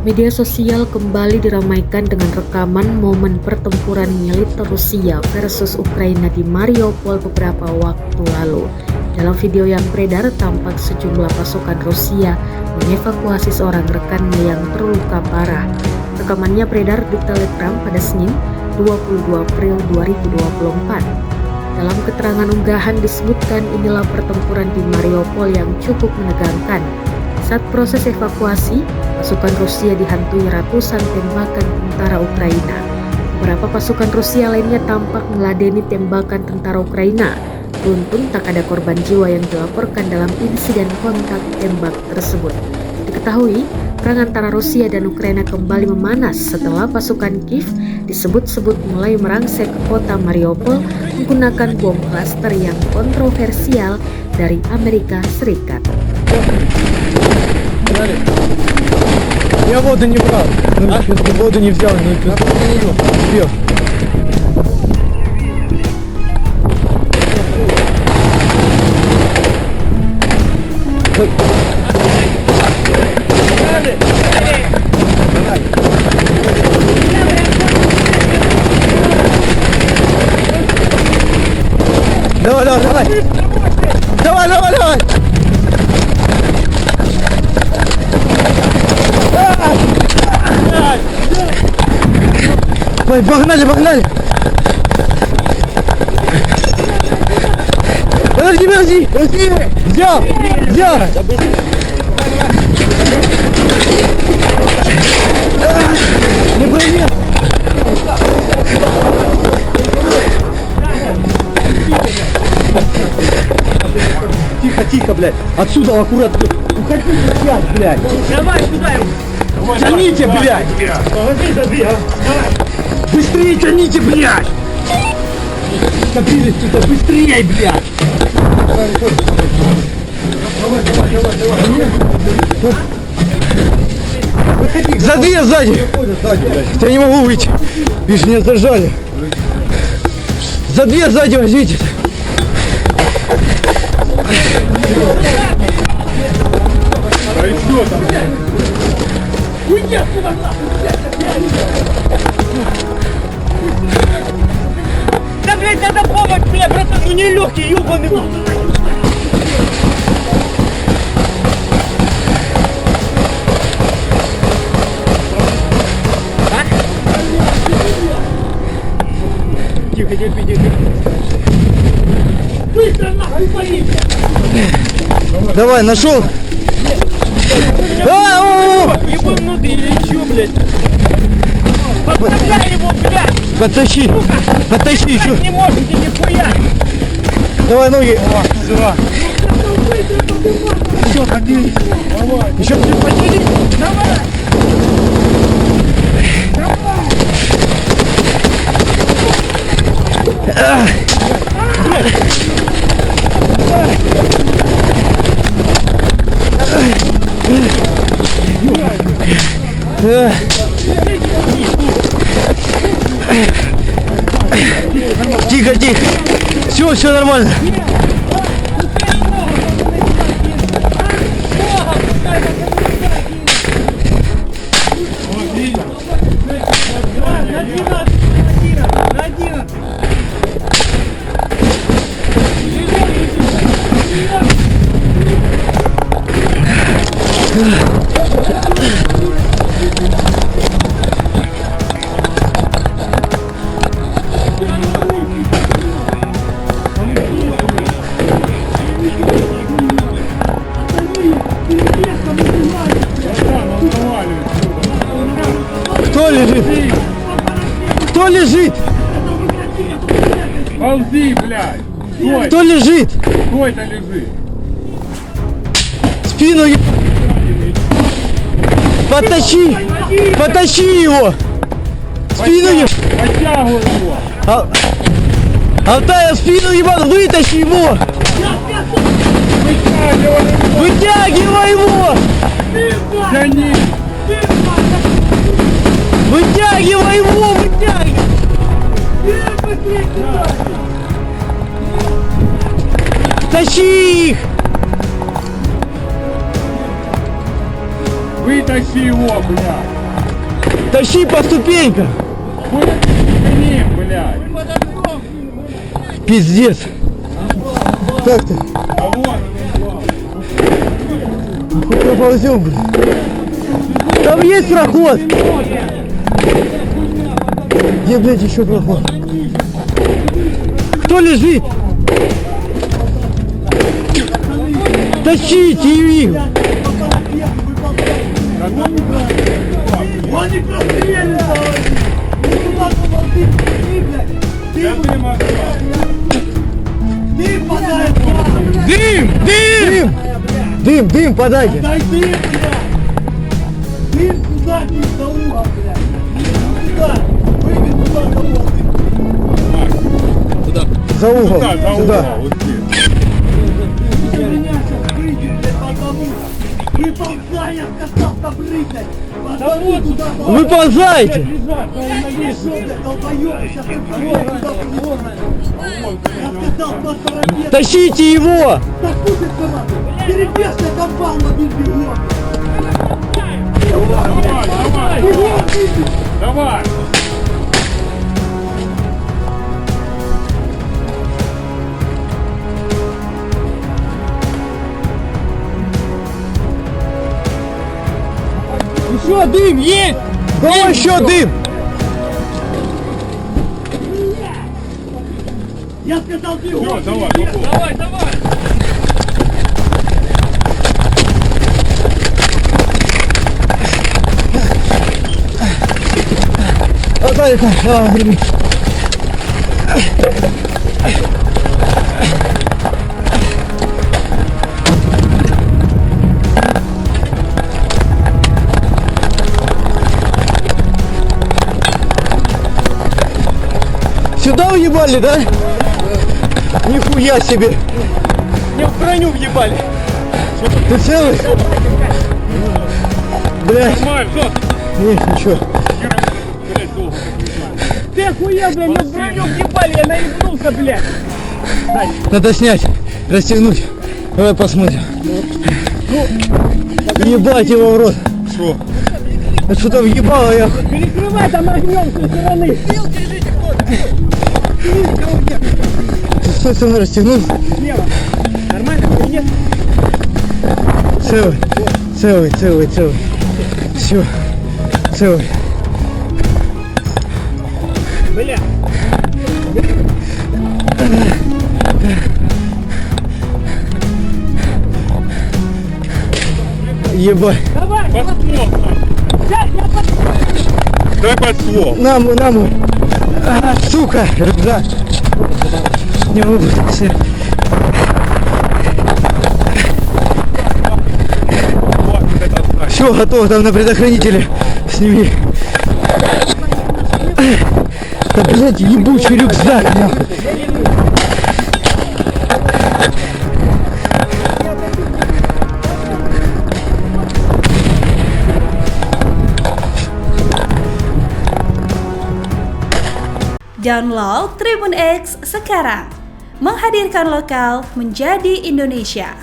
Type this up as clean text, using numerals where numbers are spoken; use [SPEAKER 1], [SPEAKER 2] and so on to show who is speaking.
[SPEAKER 1] Media sosial kembali diramaikan dengan rekaman momen pertempuran militer Rusia versus Ukraina di Mariupol beberapa waktu lalu. Dalam video yang beredar, tampak sejumlah pasukan Rusia mengevakuasi seorang rekannya yang terluka parah. Rekamannya beredar di Telegram pada Senin, 22 April 2024. Dalam keterangan unggahan disebutkan inilah pertempuran di Mariupol yang cukup menegangkan. Saat proses evakuasi, pasukan Rusia dihantui ratusan tembakan tentara Ukraina. Beberapa pasukan Rusia lainnya tampak meladeni tembakan tentara Ukraina. Beruntung tak ada korban jiwa yang dilaporkan dalam insiden kontak tembak tersebut. Diketahui, perang antara Rusia dan Ukraina kembali memanas setelah pasukan Kiev disebut-sebut mulai merangsek ke kota Mariupol menggunakan bom klaster yang kontroversial dari Amerika Serikat.
[SPEAKER 2] Я воду не брал, воду не взял, не пил. Давай. Ой, погнали! Подожди! Взял! Не бои! Тихо, блядь! Отсюда аккуратно! Уходите сейчас, блядь!
[SPEAKER 3] Давай сюда его!
[SPEAKER 2] Тяните, блядь! Быстрее тяните, блядь! Кабиночки-то быстрее, блядь! Давай. За дверь сзади! Я не могу выйти! Видишь, меня зажали! За дверь сзади возьмите!
[SPEAKER 3] Да и что там? Уйди отсюда, нахуй! Да, блядь, надо помощь, блядь, братан, ну не легкий, ёбаный, Тихо. Быстро, нахуй, полиция!
[SPEAKER 2] Давай, нашел!
[SPEAKER 3] Его внутри или чё, блядь? Подставляй его, блядь!
[SPEAKER 2] Подтащи еще!
[SPEAKER 3] Не можете, нихуя!
[SPEAKER 2] Давай ноги!
[SPEAKER 3] Все, ходи! Давай!
[SPEAKER 2] Еще!
[SPEAKER 3] Давай!
[SPEAKER 2] Тихо! Все нормально! Кто лежит?
[SPEAKER 3] Ползи, блядь! Стой!
[SPEAKER 2] Кто лежит?
[SPEAKER 3] Стой-то лежи!
[SPEAKER 2] Спину Потащи его! Спину
[SPEAKER 3] Подтягивай его!
[SPEAKER 2] Алтая, спину ебан, вытащи его! Вытягивай его!
[SPEAKER 3] Тяни!
[SPEAKER 2] Вытягивай его! Тащи их!
[SPEAKER 3] Вытащи его, блядь!
[SPEAKER 2] Тащи по ступенькам. Пиздец. Как ты? Хоть проползем, блин. Там есть проход. Где, блядь, еще проход? Кто лежит? Тащите их!
[SPEAKER 3] Дым! Дым!
[SPEAKER 2] Дым, подайте!
[SPEAKER 3] Дай дым, блядь! Дым туда, не за угол, блядь! Туда! Выйди туда, за угол!
[SPEAKER 2] За угол, сюда.
[SPEAKER 3] Меня сейчас выйдет, блядь, потому! Выползай, я сказал, побрызгай! Потому туда,
[SPEAKER 2] Выползайте!
[SPEAKER 3] Шо, блядь, долбоёбы, сейчас ты туда приложишь! Я сказал, поторопись!
[SPEAKER 2] Тащите его!
[SPEAKER 3] Да слушай, команда! Перебежная компания, один бегом!
[SPEAKER 4] Давай!
[SPEAKER 3] Еще дым есть!
[SPEAKER 2] Да еще дым!
[SPEAKER 3] Я сказал, бегом!
[SPEAKER 4] Давай, давай!
[SPEAKER 2] Отдай, греби. Сюда уебали, да? Нихуя себе!
[SPEAKER 3] Мне в броню въебали!
[SPEAKER 2] Ты целый? Блядь,
[SPEAKER 4] Нормально, что?
[SPEAKER 2] нет, ничего.
[SPEAKER 4] Блядь, долго.
[SPEAKER 3] Ты охуел, блядь, мне в броню въебали, я наебнулся, блядь!
[SPEAKER 2] Надо снять, расстегнуть. Давай посмотрим. Ебать его в рот.
[SPEAKER 4] Что?
[SPEAKER 2] А что там въебало я?
[SPEAKER 3] Перекрывай там огнем с той стороны!
[SPEAKER 2] С той стороны расстегнул.
[SPEAKER 3] Слева! Нормально или нет?
[SPEAKER 2] Целый. Все, целый.
[SPEAKER 3] Бля!
[SPEAKER 2] Ебать.
[SPEAKER 3] Давай!
[SPEAKER 4] Под ствол!
[SPEAKER 3] Сейчас я под...
[SPEAKER 4] Дай под ствол!
[SPEAKER 2] На. Сука, рюкзак. Не могу. Все, готово, там на предохранителе. Сними. Да, блядь, ебучий рюкзак, нахуй.
[SPEAKER 5] Download Tribun X sekarang, menghadirkan lokal menjadi Indonesia.